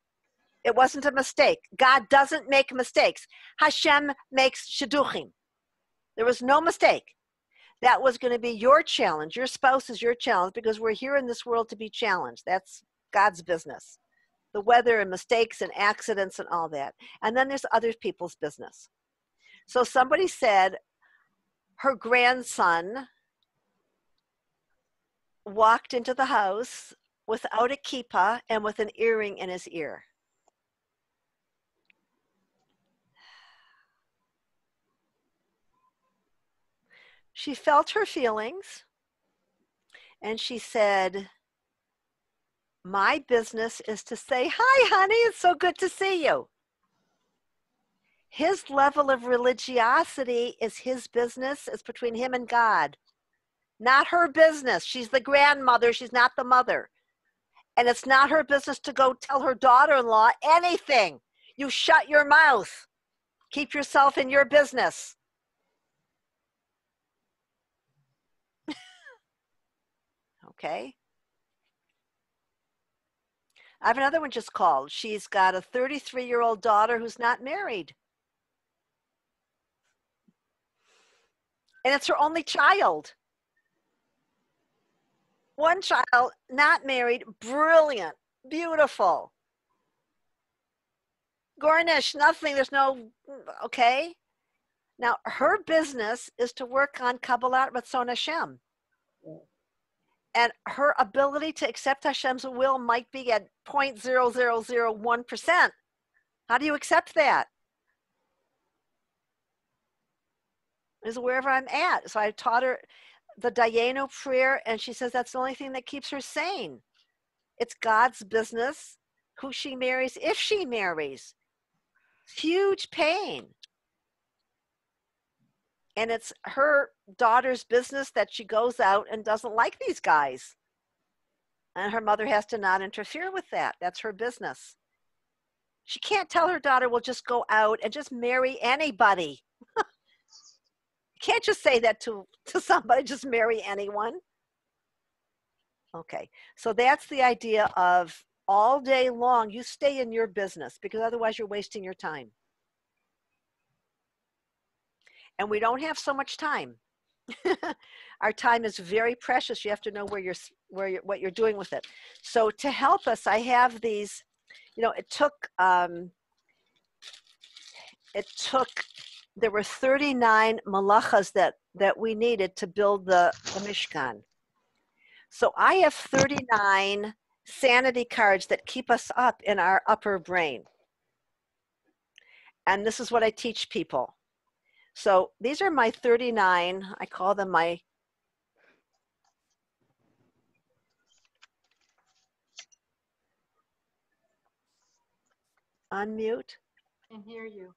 It wasn't a mistake. God doesn't make mistakes. Hashem makes shidduchim. There was no mistake. That was going to be your challenge. Your spouse is your challenge because we're here in this world to be challenged. That's God's business. The weather and mistakes and accidents and all that. And then there's other people's business. So somebody said her grandson walked into the house without a kippah and with an earring in his ear. She felt her feelings and she said, my business is to say, hi, honey, it's so good to see you. His level of religiosity is his business. It's between him and God, not her business. She's the grandmother. She's not the mother. And it's not her business to go tell her daughter-in-law anything. You shut your mouth. Keep yourself in your business. Okay. I have another one just called. She's got a 33-year-old daughter who's not married. And it's her only child. One child, not married, brilliant, beautiful. Garnish, nothing, there's no, okay? Now, her business is to work on Kabbalat Ratzon Hashem. And her ability to accept Hashem's will might be at 0.0001%. How do you accept that? Is wherever I'm at. So I taught her the Dayenu prayer, and she says that's the only thing that keeps her sane. It's God's business who she marries, if she marries. Huge pain. And it's her daughter's business that she goes out and doesn't like these guys. And her mother has to not interfere with that. That's her business. She can't tell her daughter, well, just go out and just marry anybody. You can't just say that to somebody, just marry anyone. Okay, so that's the idea of all day long, you stay in your business because otherwise you're wasting your time. and we don't have so much time. Our time is very precious. You have to know what you're doing with it. So to help us, I have these, it took, there were 39 malachas that we needed to build the Mishkan. So I have 39 sanity cards that keep us up in our upper brain. And this is what I teach people. So these are my 39, I call them my unmute. Can hear you.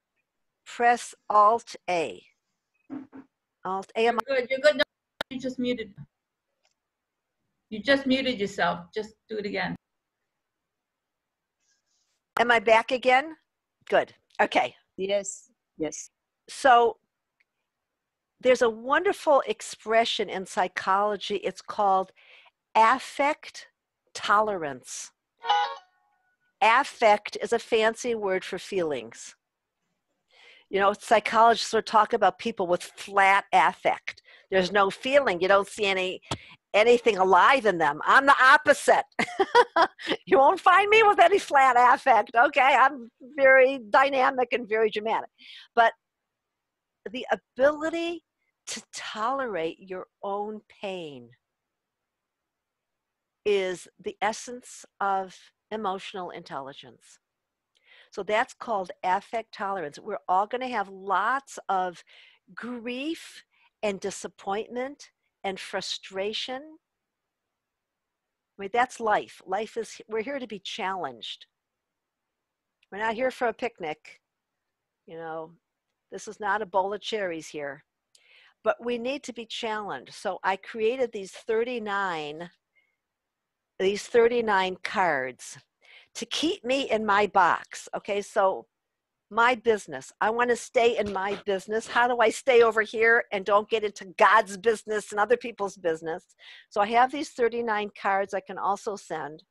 Press Alt A. Alt A. You're good. You're good. No, you just muted. You just muted yourself. Just do it again. Am I back again? Good. Okay. Yes. Yes. So there's a wonderful expression in psychology. It's called affect tolerance. Affect is a fancy word for feelings. Psychologists will talk about people with flat affect. There's no feeling. You don't see anything alive in them. I'm the opposite. You won't find me with any flat affect. Okay, I'm very dynamic and very dramatic. But the ability to tolerate your own pain is the essence of emotional intelligence. So that's called affect tolerance. We're all going to have lots of grief and disappointment and frustration. I mean, that's life. We're here to be challenged. We're not here for a picnic. This is not a bowl of cherries here. But we need to be challenged. So I created these 39 cards to keep me in my box. Okay, so my business, I want to stay in my business. How do I stay over here and don't get into God's business and other people's business? So I have these 39 cards I can also send.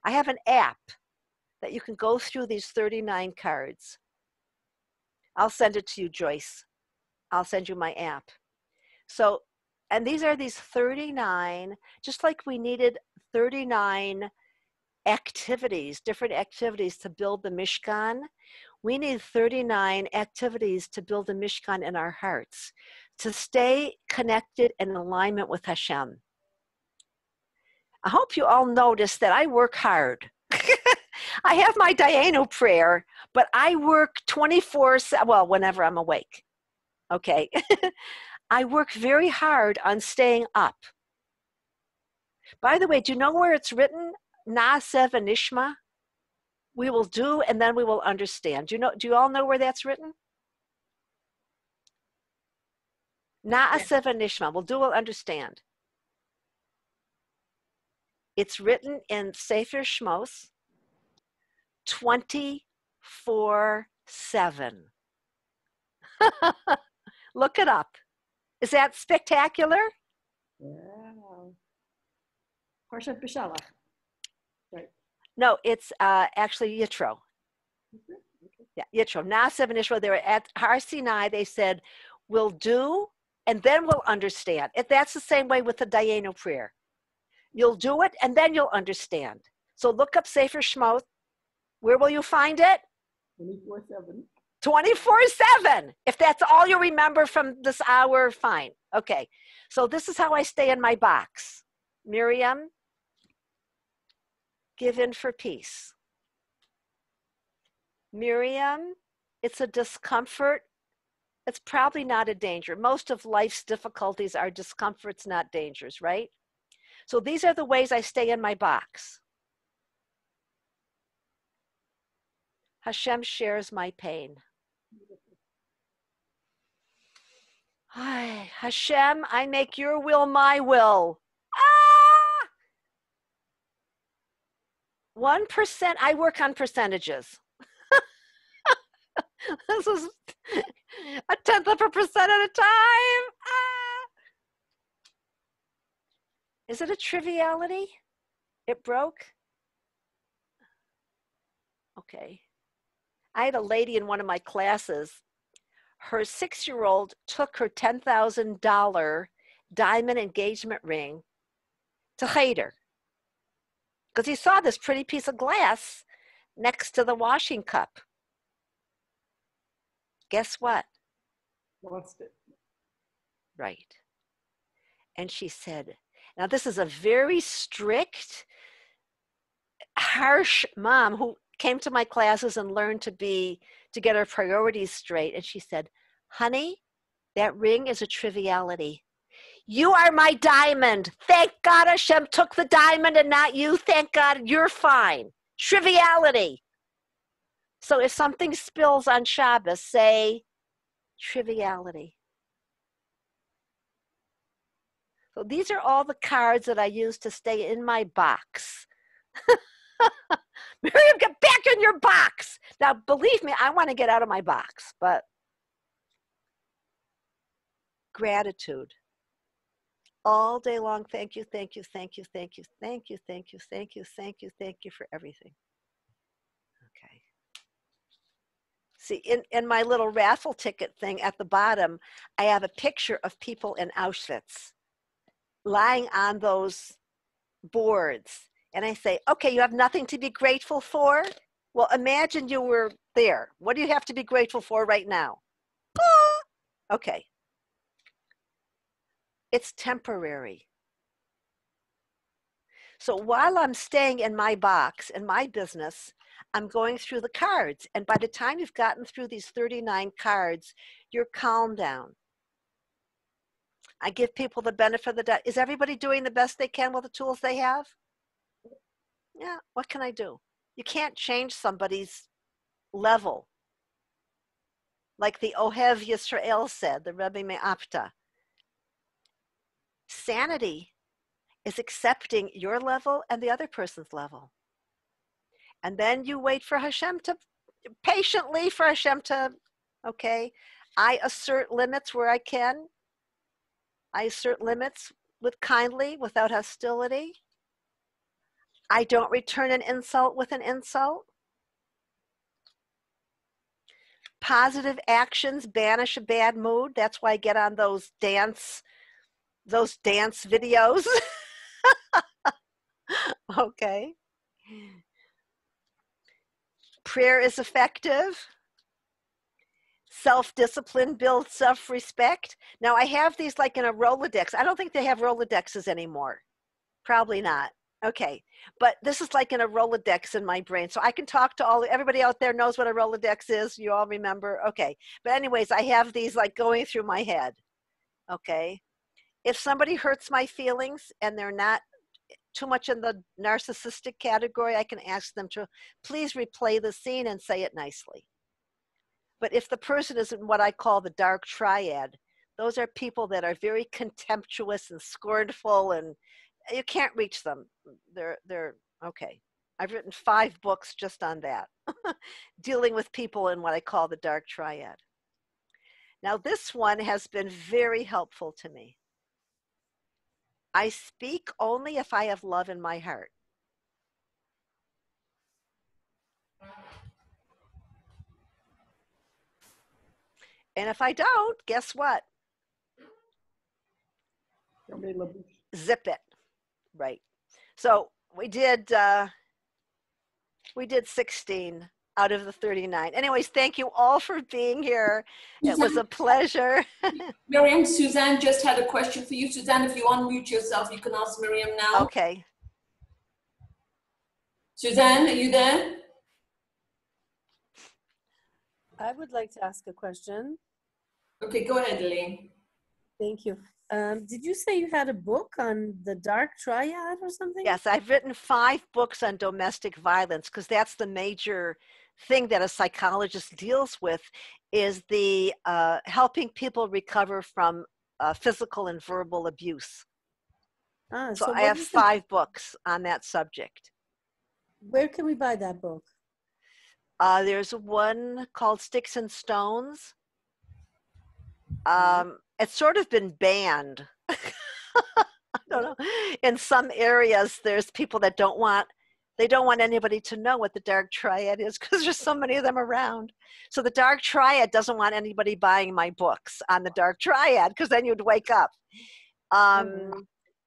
I have an app that you can go through these 39 cards. I'll send it to you, Joyce. I'll send you my app. So, and these are these 39, just like we needed 39 activities, different activities to build the Mishkan. We need 39 activities to build the Mishkan in our hearts, to stay connected and in alignment with Hashem. I hope you all notice that I work hard. I have my Dayenu prayer, but I work 24/7, well, whenever I'm awake. Okay. I work very hard on staying up. By the way, do you know where it's written? Na'aseh v'nishma. We will do and then we will understand. Do you all know where that's written? Na'aseh v'nishma. We'll understand. It's written in Sefer Shmos 24/7. Look it up. Is that spectacular? Wow. Parshat B'Shalach. Right. No, it's actually Yitro. Yeah, Yitro. Na'aseh v'nishma. They were at Har Sinai. They said, we'll do and then we'll understand. That's the same way with the Dayenu prayer. You'll do it and then you'll understand. So look up Sefer Shmos. Where will you find it? 24/7. 24/7. If that's all you remember from this hour, fine. Okay. So this is how I stay in my box. Miriam, give in for peace. Miriam, it's a discomfort. It's probably not a danger. Most of life's difficulties are discomforts, not dangers, right? So these are the ways I stay in my box. Hashem shares my pain. Hi, Hashem, I make your will my will. 1%, I work on percentages. This is 0.1% at a time. Is it a triviality? It broke? Okay. I had a lady in one of my classes. her 6-year-old took her $10,000 diamond engagement ring to Cheder because he saw this pretty piece of glass next to the washing cup. Guess what? Lost it. Right. And she said, now this is a very strict, harsh mom who came to my classes and learned to get her priorities straight. And she said, honey, that ring is a triviality. You are my diamond. Thank God Hashem took the diamond and not you. Thank God you're fine. Triviality. So if something spills on Shabbos, say triviality. So these are all the cards that I use to stay in my box. Miriam, get back in your box. Now, believe me, I want to get out of my box, but gratitude. All day long, thank you, thank you, thank you, thank you, thank you, thank you, thank you, thank you, thank you for everything. Okay. See, in my little raffle ticket thing at the bottom, I have a picture of people in Auschwitz lying on those boards. And I say, okay, you have nothing to be grateful for? Well, imagine you were there. What do you have to be grateful for right now? Okay. It's temporary. So while I'm staying in my box, in my business, I'm going through the cards. And by the time you've gotten through these 39 cards, you're calmed down. I give people the benefit of the doubt. Is everybody doing the best they can with the tools they have? Yeah, what can I do? You can't change somebody's level. Like the Ohev Yisrael said, the Rebbe Me'apta. Sanity is accepting your level and the other person's level. And then you wait for Hashem to, patiently for Hashem to, okay, I assert limits where I can. I assert limits with kindly, without hostility. I don't return an insult with an insult. Positive actions banish a bad mood. That's why I get on those dance videos. Okay. Prayer is effective. Self-discipline builds self-respect. Now I have these like in a Rolodex. I don't think they have Rolodexes anymore. Probably not. Okay, but this is like in a Rolodex in my brain. So I can talk to everybody out there knows what a Rolodex is. You all remember? Okay, but anyways, I have these like going through my head. Okay, if somebody hurts my feelings and they're not too much in the narcissistic category, I can ask them to please replay the scene and say it nicely. But if the person is in what I call the dark triad, those are people that are very contemptuous and scornful, and you can't reach them. They're okay. I've written 5 books just on that, dealing with people in what I call the dark triad. Now this one has been very helpful to me. I speak only if I have love in my heart. And if I don't, guess what? Zip it. Right. So we did 16 out of the 39. Anyways, thank you all for being here. It was a pleasure. Miriam, Suzanne just had a question for you. Suzanne, if you unmute yourself, you can ask Miriam now. Okay. Suzanne, are you there? I would like to ask a question. Okay, go ahead, Elaine. Thank you. Did you say you had a book on the dark triad or something? Yes, I've written 5 books on domestic violence because that's the major thing that a psychologist deals with, is the helping people recover from physical and verbal abuse. So I have 5 books on that subject. Where can we buy that book? There's one called Sticks and Stones. It's sort of been banned. I don't know. In some areas, there's people that don't want They don't want anybody to know what the dark triad is because there's so many of them around. So the dark triad doesn't want anybody buying my books on the dark triad because then you'd wake up.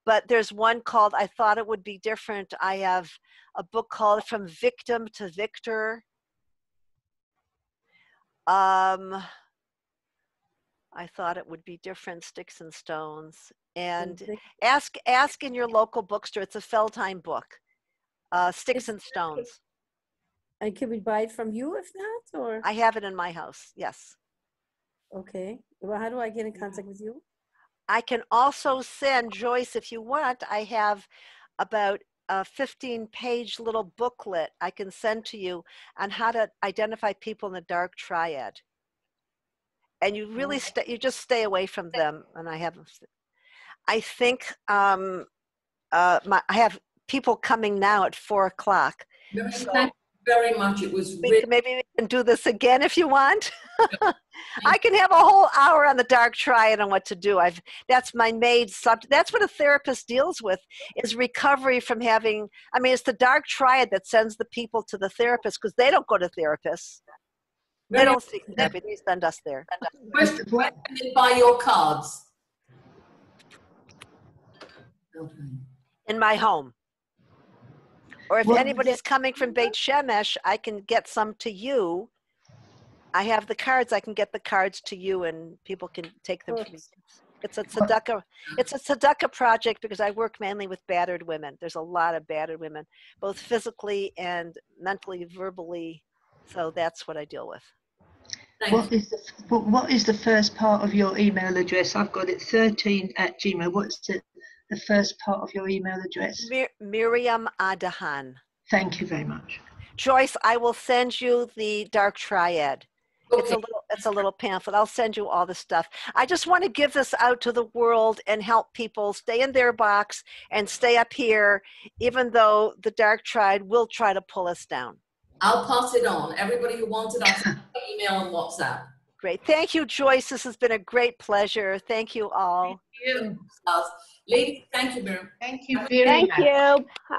But there's one called I Thought It Would Be Different. I have a book called From Victim to Victor. I Thought It Would Be Different, Sticks and Stones. And ask in your local bookstore. It's a Feldheim book, Sticks and Stones. And can we buy it from you if not, or? I have it in my house, yes. Okay. Well, how do I get in contact with you? I can also send, Joyce, if you want, I have about a 15-page little booklet I can send to you on how to identify people in the dark triad. And you really you just stay away from them. And I think I have people coming now at 4 o'clock. Thank you very much. It was really... Maybe we can do this again if you want. I can have a whole hour on the dark triad on what to do. That's my main subject. That's what a therapist deals with, is recovery from having, I mean, it's the dark triad that sends the people to the therapist because they don't go to therapists. They don't seek therapy. They send us there. Where can they buy your cards? In my home. Or if anybody's coming from Beit Shemesh, I can get some to you. I have the cards. I can get the cards to you, and people can take them. It's a tzedakah project because I work mainly with battered women. There's a lot of battered women, both physically and mentally, verbally. So that's what I deal with. What is the first part of your email address? I've got it 13@gmail. What's the first part of your email address? Miriam Adahan. Thank you very much. Joyce, I will send you the dark triad. Okay. It's a little pamphlet. I'll send you all the stuff. I just want to give this out to the world and help people stay in their box and stay up here, even though the dark triad will try to pull us down. I'll pass it on. Everybody who wants it, I'll send email and WhatsApp. Great. Thank you, Joyce. This has been a great pleasure. Thank you all. Thank you. Ladies, thank you, Miriam. Thank you very much.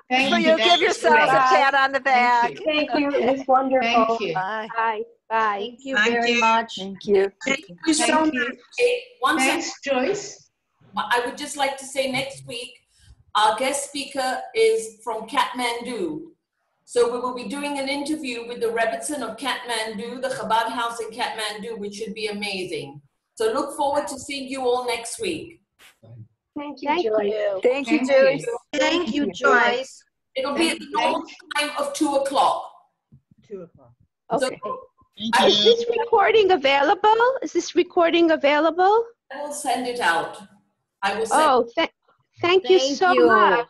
Thank you. So you give yourselves a pat on the back. Thank you. It was wonderful. Thank you. Bye. Bye. Bye. Thank you very much. Thank you. Thank you so much. One second. Thanks, Joyce. I would just like to say next week, our guest speaker is from Kathmandu. So we will be doing an interview with the Rebbitzin of Kathmandu, the Chabad house in Kathmandu, which should be amazing. So look forward to seeing you all next week. Thank you, Joyce. Thank you, Joyce. Thank you, Joyce. It'll be at the normal time of 2 o'clock. 2 o'clock. Okay. I Is this recording available? Is this recording available? will send it out. I will send Oh, thank you so much.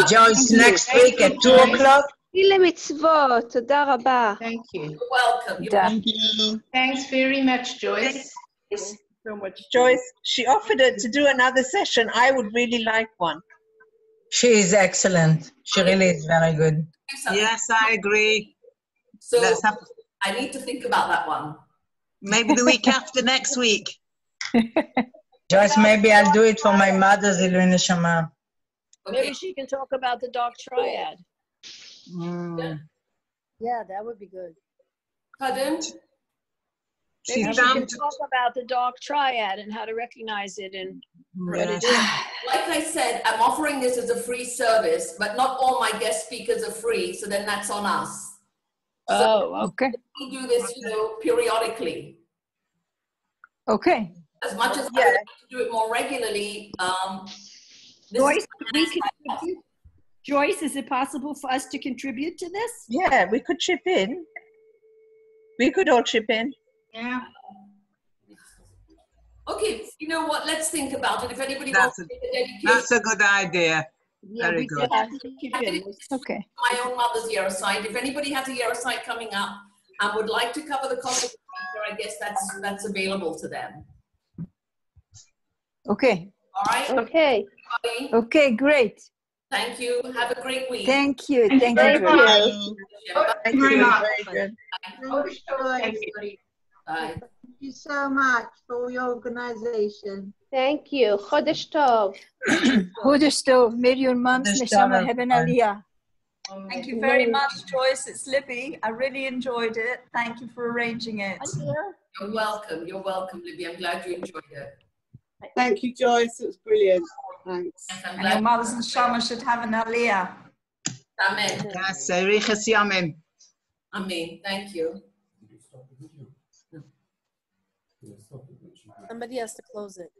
Joyce, next week at 2 o'clock. גיל למצוות, תודה רבה. Thank you. You're welcome. You're welcome. Thanks very much, Joyce. So much. Joyce, she offered to do another session. I would really like one. She is excellent. She really is very good. Yes, I agree. So Let's have, I need to think about that one. maybe the week after next week. Joyce, maybe I'll do it for my mother's Ilui Neshama. Maybe she can talk about the dark triad. Yeah, that would be good. Pardon? Maybe She's she can down to, talk about the dark triad and how to recognize it and what it is. Like I said, I'm offering this as a free service, but not all my guest speakers are free, so then that's on us. Oh, okay. We do this, periodically. Okay. As much as I would like to do it more regularly, Joyce, Joyce, is it possible for us to contribute to this? Yeah, we could chip in. We could all chip in. Yeah. Okay, you know what? Let's think about it. If anybody That's wants to make a dedication, that's a good idea. Yeah, Very we good. have to chip in. Okay. my own mother's Yerusite. If anybody has a Yerusite coming up and would like to cover the cost of the speaker, I guess that's available to them. Okay. All right? Okay. Everybody, Okay, great. thank you. Have a great week. Thank you. Thank you. Thank very much. you. Thank you very much. Very good. Bye. Thank you so much for your organization. Thank you. Chodesh Tov. Chodesh Tov. May your mom's Chodesh neshama Tov. have an aliyah. Thank you very much, Joyce. It's Libby. I really enjoyed it. Thank you for arranging it. You're welcome. You're welcome, Libby. I'm glad you enjoyed it. Thank you, Joyce. It was brilliant. Thanks. And your mothers and Shama should have an aliyah. Amen. Yes, Erichas Yamim. Amen. Thank you. Somebody has to close it.